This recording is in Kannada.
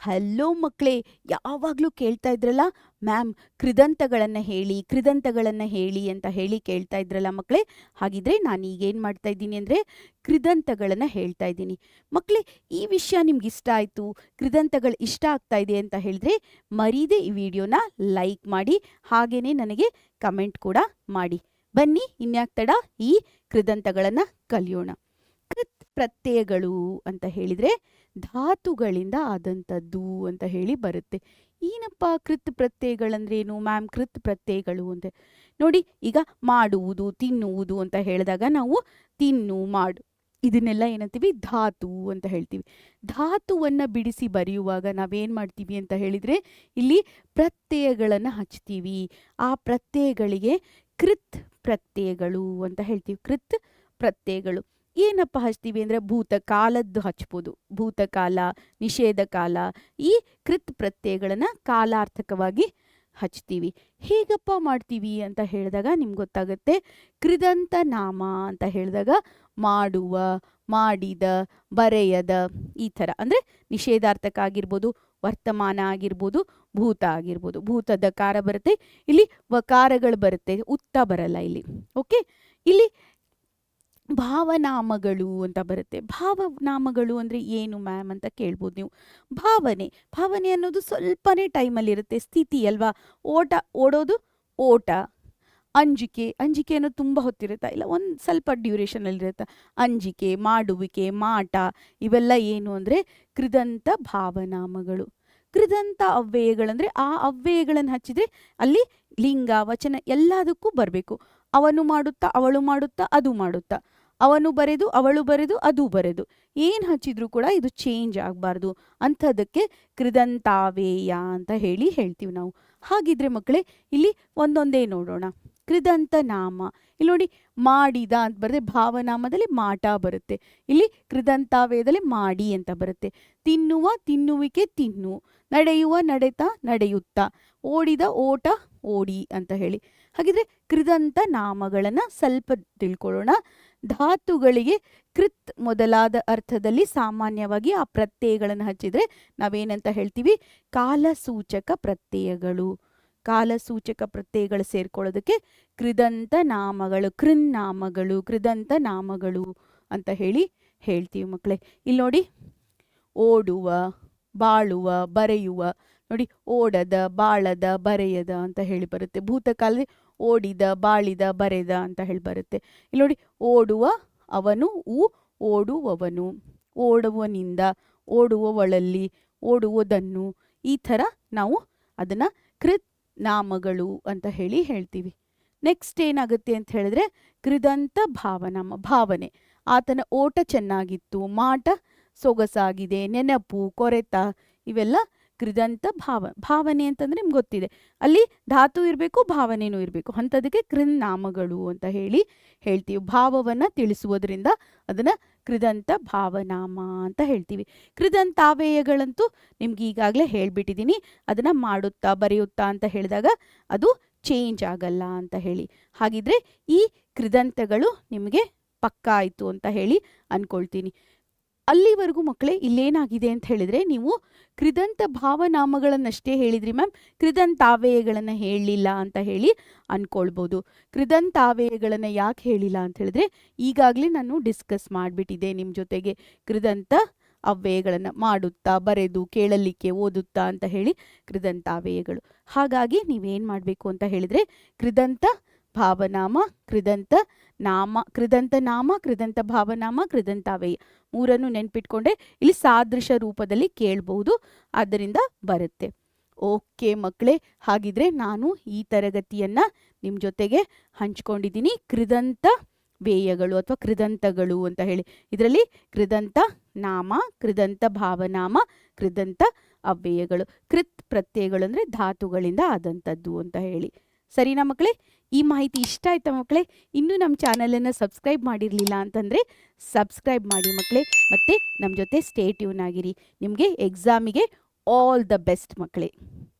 ಹಲೋ ಮಕ್ಕಳೇ, ಯಾವಾಗಲೂ ಕೇಳ್ತಾ ಇದ್ರಲ್ಲ ಮ್ಯಾಮ್ ಕೃದಂತಗಳನ್ನು ಹೇಳಿ ಅಂತ ಹೇಳಿ ಕೇಳ್ತಾ ಇದ್ರಲ್ಲ ಮಕ್ಕಳೇ. ಹಾಗಿದ್ರೆ ನಾನು ಈಗೇನು ಮಾಡ್ತಾ ಇದ್ದೀನಿ ಅಂದರೆ ಕೃದಂತಗಳನ್ನು ಹೇಳ್ತಾ ಇದ್ದೀನಿ. ಮಕ್ಕಳೇ, ಈ ವಿಷಯ ನಿಮ್ಗೆ ಇಷ್ಟ ಆಯಿತು, ಕೃದಂತಗಳು ಇಷ್ಟ ಆಗ್ತಾ ಇದೆ ಅಂತ ಹೇಳಿದ್ರೆ ಮರೀದೆ ಈ ವಿಡಿಯೋನ ಲೈಕ್ ಮಾಡಿ, ಹಾಗೇನೆ ನನಗೆ ಕಮೆಂಟ್ ಕೂಡ ಮಾಡಿ. ಬನ್ನಿ ಇನ್ಯಾಕ್ ತಡ, ಈ ಕೃದಂತಗಳನ್ನು ಕಲಿಯೋಣ. ಕೃತ್ ಪ್ರತ್ಯಯಗಳು ಅಂತ ಹೇಳಿದ್ರೆ ಧಾತುಗಳಿಂದ ಆದಂಥದ್ದು ಅಂತ ಹೇಳಿ ಬರುತ್ತೆ. ಏನಪ್ಪ ಕೃತ್ ಪ್ರತ್ಯಯಗಳಂದ್ರೇನು ಮ್ಯಾಮ್? ಕೃತ್ ಪ್ರತ್ಯಯಗಳು ಅಂತ ನೋಡಿ, ಈಗ ಮಾಡುವುದು, ತಿನ್ನುವುದು ಅಂತ ಹೇಳಿದಾಗ ನಾವು ತಿನ್ನು, ಮಾಡು ಇದನ್ನೆಲ್ಲ ಏನಂತೀವಿ? ಧಾತು ಅಂತ ಹೇಳ್ತೀವಿ. ಧಾತುವನ್ನು ಬಿಡಿಸಿ ಬರೆಯುವಾಗ ನಾವೇನು ಮಾಡ್ತೀವಿ ಅಂತ ಹೇಳಿದರೆ ಇಲ್ಲಿ ಪ್ರತ್ಯಯಗಳನ್ನು ಹಚ್ತೀವಿ. ಆ ಪ್ರತ್ಯಯಗಳಿಗೆ ಕೃತ್ ಪ್ರತ್ಯಯಗಳು ಅಂತ ಹೇಳ್ತೀವಿ. ಕೃತ್ ಪ್ರತ್ಯಯಗಳು ಏನಪ್ಪ ಹಚ್ತೀವಿ ಅಂದರೆ ಭೂತಕಾಲದ್ದು ಹಚ್ಬೋದು. ಭೂತಕಾಲ, ನಿಷೇಧ ಕಾಲ, ಈ ಕೃತ್ ಪ್ರತ್ಯಯಗಳನ್ನು ಕಾಲಾರ್ಥಕವಾಗಿ ಹಚ್ತೀವಿ. ಹೇಗಪ್ಪ ಮಾಡ್ತೀವಿ ಅಂತ ಹೇಳಿದಾಗ ನಿಮ್ಗೆ ಗೊತ್ತಾಗುತ್ತೆ. ಕೃದಂತ ನಾಮ ಅಂತ ಹೇಳಿದಾಗ ಮಾಡುವ, ಮಾಡಿದ, ಬರೆಯದ, ಈ ಥರ ಅಂದರೆ ನಿಷೇಧಾರ್ಥಕ ಆಗಿರ್ಬೋದು, ವರ್ತಮಾನ ಆಗಿರ್ಬೋದು, ಭೂತ ಆಗಿರ್ಬೋದು. ಭೂತದ ಕಾರ ಬರುತ್ತೆ, ಇಲ್ಲಿ ವಕಾರಗಳು ಬರುತ್ತೆ, ಉತ್ತ ಬರಲ್ಲ ಇಲ್ಲಿ. ಓಕೆ, ಇಲ್ಲಿ ಭಾವನಾಮಗಳು ಅಂತ ಬರುತ್ತೆ. ಭಾವನಾಮಗಳು ಅಂದರೆ ಏನು ಮ್ಯಾಮ್ ಅಂತ ಕೇಳ್ಬೋದು ನೀವು. ಭಾವನೆ ಅನ್ನೋದು ಸ್ವಲ್ಪನೇ ಟೈಮಲ್ಲಿರುತ್ತೆ. ಸ್ಥಿತಿ ಅಲ್ವಾ? ಓಡೋದು ಓಟ. ಅಂಜಿಕೆ ಅನ್ನೋದು ತುಂಬ ಹೊತ್ತಿರುತ್ತಾ ಇಲ್ಲ, ಒಂದು ಸ್ವಲ್ಪ ಡ್ಯೂರೇಷನಲ್ಲಿರುತ್ತೆ. ಅಂಜಿಕೆ, ಮಾಡುವಿಕೆ, ಮಾಟ ಇವೆಲ್ಲ ಏನು ಅಂದರೆ ಕೃದಂತ ಭಾವನಾಮಗಳು. ಕೃದಂತ ಅವ್ಯಯಗಳಂದರೆ ಆ ಅವ್ಯಯಗಳನ್ನು ಹಚ್ಚಿದರೆ ಅಲ್ಲಿ ಲಿಂಗ, ವಚನ ಎಲ್ಲದಕ್ಕೂ ಬರಬೇಕು. ಅವನು ಮಾಡುತ್ತಾ, ಅವಳು ಮಾಡುತ್ತಾ, ಅದು ಮಾಡುತ್ತಾ, ಅವನು ಬರೆದು, ಅವಳು ಬರೆದು, ಅದು ಬರೆದು, ಏನು ಹಚ್ಚಿದ್ರೂ ಕೂಡ ಇದು ಚೇಂಜ್ ಆಗಬಾರ್ದು. ಅಂಥದ್ದಕ್ಕೆ ಕೃದಂತಾವೇಯ ಅಂತ ಹೇಳ್ತೀವಿ ನಾವು. ಹಾಗಿದ್ರೆ ಮಕ್ಕಳೇ, ಇಲ್ಲಿ ಒಂದೊಂದೇ ನೋಡೋಣ. ಕೃದಂತ ನಾಮ, ಇಲ್ಲಿ ನೋಡಿ ಮಾಡಿದ ಅಂತ ಬರುತ್ತೆ. ಭಾವನಾಮದಲ್ಲಿ ಮಾಟ ಬರುತ್ತೆ. ಇಲ್ಲಿ ಕೃದಂತಾವೇಯದಲ್ಲಿ ಮಾಡಿ ಅಂತ ಬರುತ್ತೆ. ತಿನ್ನುವ, ತಿನ್ನುವಿಕೆ, ತಿನ್ನು. ನಡೆಯುವ, ನಡೆತಾ, ನಡೆಯುತ್ತಾ. ಓಡಿದ, ಓಟ, ಓಡಿ ಅಂತ ಹೇಳಿ. ಹಾಗಿದ್ರೆ ಕೃದಂತ ನಾಮಗಳನ್ನು ಸ್ವಲ್ಪ ತಿಳ್ಕೊಳ್ಳೋಣ. ಧಾತುಗಳಿಗೆ ಕೃತ್ ಮೊದಲಾದ ಅರ್ಥದಲ್ಲಿ ಸಾಮಾನ್ಯವಾಗಿ ಆ ಪ್ರತ್ಯಯಗಳನ್ನು ಹಚ್ಚಿದರೆ ನಾವೇನಂತ ಹೇಳ್ತೀವಿ? ಕಾಲಸೂಚಕ ಪ್ರತ್ಯಯಗಳು. ಕಾಲಸೂಚಕ ಪ್ರತ್ಯಯಗಳು ಸೇರ್ಕೊಳ್ಳೋದಕ್ಕೆ ಕೃದಂತ ನಾಮಗಳು, ಕೃನ್ನಾಮಗಳು, ಕೃದಂತ ನಾಮಗಳು ಅಂತ ಹೇಳ್ತೀವಿ ಮಕ್ಕಳೇ. ಇಲ್ಲಿ ನೋಡಿ, ಓಡುವ, ಬಾಳುವ, ಬರೆಯುವ. ನೋಡಿ, ಓಡದ, ಬಾಳದ, ಬರೆಯದ ಅಂತ ಹೇಳಿ ಬರುತ್ತೆ. ಭೂತಕಾಲದಲ್ಲಿ ಓಡಿದ, ಬಾಳಿದ, ಬರೆದ ಅಂತ ಹೇಳಿ ಬರುತ್ತೆ. ಇಲ್ಲಿ ನೋಡಿ, ಓಡುವ ಅವನು, ಓಡುವವನು, ಓಡುವನಿಂದ, ಓಡುವವಳಲ್ಲಿ, ಓಡುವುದನ್ನು, ಈ ಥರ ನಾವು ಅದನ್ನು ಕೃತ್ ನಾಮಗಳು ಅಂತ ಹೇಳ್ತೀವಿ. ನೆಕ್ಸ್ಟ್ ಏನಾಗುತ್ತೆ ಅಂತ ಹೇಳಿದ್ರೆ ಕೃದಂತ ಭಾವನಾಮ. ಭಾವನೆ, ಆತನ ಓಟ ಚೆನ್ನಾಗಿತ್ತು, ಮಾಟ ಸೊಗಸಾಗಿದೆ, ನೆನಪು, ಕೊರೆತ, ಇವೆಲ್ಲ ಕೃದಂತ ಭಾವನೆ ಅಂತಂದರೆ ನಿಮ್ಗೆ ಗೊತ್ತಿದೆ. ಅಲ್ಲಿ ಧಾತು ಇರಬೇಕು, ಭಾವನೆಯೂ ಇರಬೇಕು. ಅಂಥದಕ್ಕೆ ಕೃನ್ನಾಮಗಳು ಅಂತ ಹೇಳ್ತೀವಿ. ಭಾವವನ್ನು ತಿಳಿಸುವುದರಿಂದ ಅದನ್ನು ಕೃದಂತ ಭಾವನಾಮ ಅಂತ ಹೇಳ್ತೀವಿ. ಕೃದಂತಾವೇಯಗಳಂತೂ ನಿಮ್ಗೆ ಈಗಾಗಲೇ ಹೇಳ್ಬಿಟ್ಟಿದ್ದೀನಿ. ಅದನ್ನು ಮಾಡುತ್ತಾ, ಬರೆಯುತ್ತಾ ಅಂತ ಹೇಳಿದಾಗ ಅದು ಚೇಂಜ್ ಆಗಲ್ಲ ಅಂತ ಹೇಳಿ. ಹಾಗಿದ್ರೆ ಈ ಕೃದಂತಗಳು ನಿಮಗೆ ಪಕ್ಕಾ ಆಯಿತು ಅಂತ ಅಂದ್ಕೊಳ್ತೀನಿ. ಅಲ್ಲಿವರೆಗೂ ಮಕ್ಕಳೇ ಇಲ್ಲೇನಾಗಿದೆ ಅಂತ ಹೇಳಿದ್ರೆ ನೀವು ಕೃದಂತ ಭಾವನಾಮಗಳನ್ನಷ್ಟೇ ಹೇಳಿದ್ರಿ ಮ್ಯಾಮ್, ಕೃದಂತಾವೇಯಗಳನ್ನು ಹೇಳಲಿಲ್ಲ ಅಂತ ಅಂದ್ಕೊಳ್ಬೋದು. ಕೃದಂತಾವೇಯಗಳನ್ನು ಯಾಕೆ ಹೇಳಿಲ್ಲ ಅಂತ ಹೇಳಿದ್ರೆ ಈಗಾಗಲೇ ನಾನು ಡಿಸ್ಕಸ್ ಮಾಡಿಬಿಟ್ಟಿದ್ದೆ ನಿಮ್ಮ ಜೊತೆಗೆ. ಕೃದಂತ ಅವ್ಯಯಗಳನ್ನು ಮಾಡುತ್ತಾ, ಬರೆದು, ಕೇಳಲಿಕ್ಕೆ, ಓದುತ್ತಾ ಅಂತ ಕೃದಂತಾವೇಯಗಳು. ಹಾಗಾಗಿ ನೀವೇನು ಮಾಡಬೇಕು ಅಂತ ಹೇಳಿದ್ರೆ ಕೃದಂತ ಭಾವನಾಮ, ಕೃದಂತ ನಾಮ, ಕೃದಂತ ಭಾವನಾಮ, ಕೃದಂತಾವೇಯ ಮೂರನ್ನು ನೆನ್ಪಿಟ್ಕೊಂಡೆ ಇಲ್ಲಿ ಸಾದೃಶ ರೂಪದಲ್ಲಿ ಕೇಳಬಹುದು. ಆದ್ದರಿಂದ ಬರುತ್ತೆ. ಓಕೆ ಮಕ್ಕಳೇ, ಹಾಗಿದ್ರೆ ನಾನು ಈ ತರಗತಿಯನ್ನು ನಿಮ್ಮ ಜೊತೆಗೆ ಹಂಚ್ಕೊಂಡಿದ್ದೀನಿ. ಕೃದಂತ ವೇಯಗಳು ಅಥವಾ ಕೃದಂತಗಳು ಅಂತ ಇದರಲ್ಲಿ ಕೃದಂತ ನಾಮ, ಕೃದಂತ ಭಾವನಾಮ, ಕೃದಂತ ಅವ್ಯಯಗಳು. ಕೃತ್ ಪ್ರತ್ಯಯಗಳು ಅಂದರೆ ಧಾತುಗಳಿಂದ ಆದಂಥದ್ದು ಅಂತ ಸರಿನಾ ಮಕ್ಕಳೇ? ಈ ಮಾಹಿತಿ ಇಷ್ಟ ಆಯ್ತಾ ಮಕ್ಕಳೇ? ಇನ್ನೂ ನಮ್ಮ ಚಾನಲನ್ನು ಸಬ್ಸ್ಕ್ರೈಬ್ ಮಾಡಿರಲಿಲ್ಲ ಅಂತಂದರೆ ಸಬ್ಸ್ಕ್ರೈಬ್ ಮಾಡಿ ಮಕ್ಕಳೇ. ಮತ್ತು ನಮ್ಮ ಜೊತೆ ಸ್ಟೇ ಟ್ಯೂನ್ ಆಗಿರಿ. ನಿಮಗೆ ಎಕ್ಸಾಮಿಗೆ ಆಲ್ ದ ಬೆಸ್ಟ್ ಮಕ್ಕಳೇ.